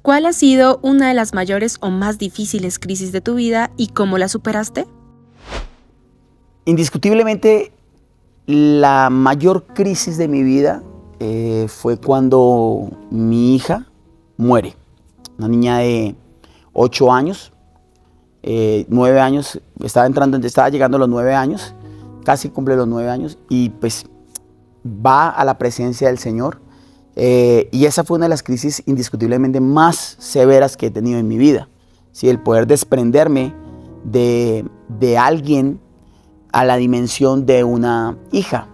¿Cuál ha sido una de las mayores o más difíciles crisis de tu vida y cómo la superaste? Indiscutiblemente, la mayor crisis de mi vida fue cuando mi hija muere. Una niña de 8 años, 9 años, estaba llegando a los 9 años, casi cumple los 9 años, y pues va a la presencia del Señor. Y esa fue una de las crisis indiscutiblemente más severas que he tenido en mi vida. ¿Sí? El poder desprenderme de alguien a la dimensión de una hija.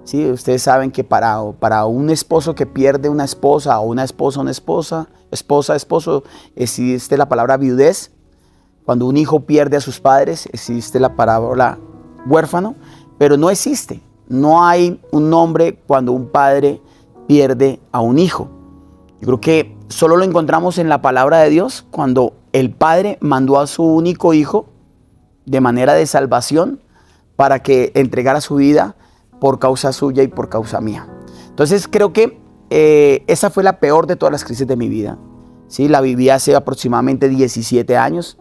¿Sí? Ustedes saben que para un esposo que pierde una esposa o una esposa, esposo, existe la palabra viudez. Cuando un hijo pierde a sus padres, existe la palabra huérfano, pero no existe. No hay un nombre cuando un padre pierde a un hijo. Yo creo que solo lo encontramos en la palabra de Dios cuando el Padre mandó a su único hijo de manera de salvación para que entregara su vida por causa suya y por causa mía. Entonces creo que esa fue la peor de todas las crisis de mi vida. ¿Sí? La viví hace aproximadamente 17 años.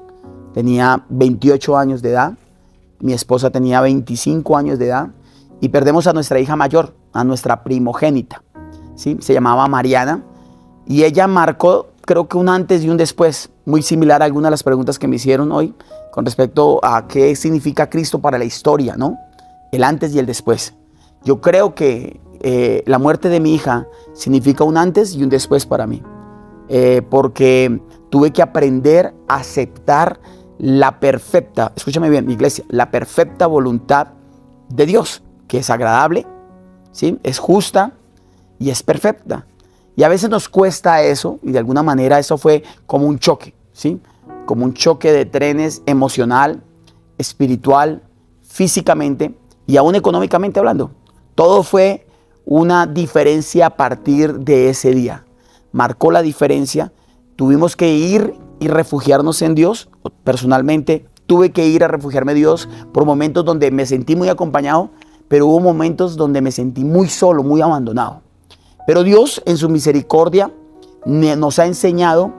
Tenía 28 años de edad. Mi esposa tenía 25 años de edad. Y perdemos a nuestra hija mayor, a nuestra primogénita. ¿Sí? Se llamaba Mariana. Y ella marcó, creo que un antes y un después. Muy similar a algunas de las preguntas que me hicieron hoy con respecto a qué significa Cristo para la historia, ¿no? El antes y el después. Yo creo que la muerte de mi hija significa un antes y un después para mí. Porque tuve que aprender a aceptar la perfecta, escúchame bien, iglesia, la perfecta voluntad de Dios, que es agradable, ¿sí? Es justa y es perfecta. Y a veces nos cuesta eso, y de alguna manera eso fue como un choque, ¿sí? Como un choque de trenes emocional, espiritual, físicamente y aún económicamente hablando. Todo fue una diferencia a partir de ese día. Marcó la diferencia. Tuvimos que ir y refugiarnos en Dios. Personalmente tuve que ir a refugiarme en Dios por momentos donde me sentí muy acompañado, pero hubo momentos donde me sentí muy solo, muy abandonado. Pero Dios en su misericordia nos ha enseñado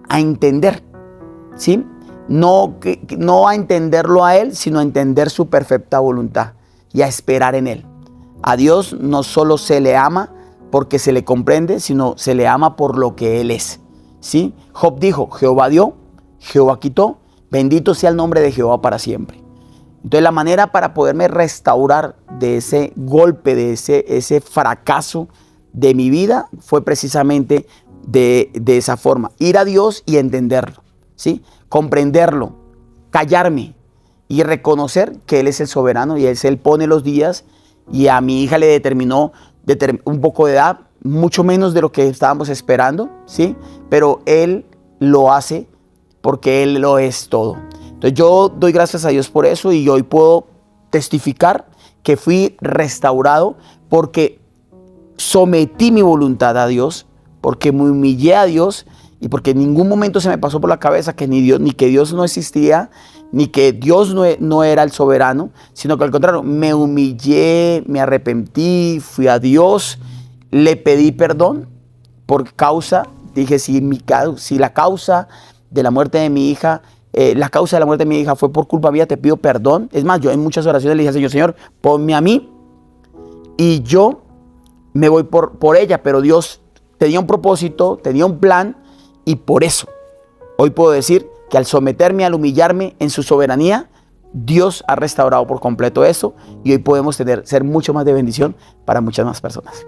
a entender, ¿sí? No a entenderlo a Él, sino a entender su perfecta voluntad y a esperar en Él. A Dios no solo se le ama porque se le comprende, sino se le ama por lo que Él es, ¿sí? Job dijo, Jehová dio, Jehová quitó, bendito sea el nombre de Jehová para siempre. Entonces la manera para poderme restaurar de ese golpe, de ese fracaso de mi vida fue precisamente de esa forma. Ir a Dios y entenderlo, ¿sí? Comprenderlo, callarme y reconocer que Él es el soberano y Él pone los días, y a mi hija le determinó un poco de edad, mucho menos de lo que estábamos esperando, ¿sí? Pero Él lo hace porque Él lo es todo. Entonces yo doy gracias a Dios por eso, y hoy puedo testificar que fui restaurado porque sometí mi voluntad a Dios, porque me humillé a Dios, y porque en ningún momento se me pasó por la cabeza que ni que Dios no existía, ni que Dios no era el soberano, sino que al contrario, me humillé, me arrepentí, fui a Dios, le pedí perdón por causa, dije, si la causa de la muerte de mi hija, fue por culpa mía, te pido perdón. Es más, yo en muchas oraciones le dije al Señor, ponme a mí y yo me voy por ella, pero Dios tenía un propósito, tenía un plan, y por eso hoy puedo decir que al someterme, al humillarme en su soberanía, Dios ha restaurado por completo eso, y hoy podemos ser mucho más de bendición para muchas más personas.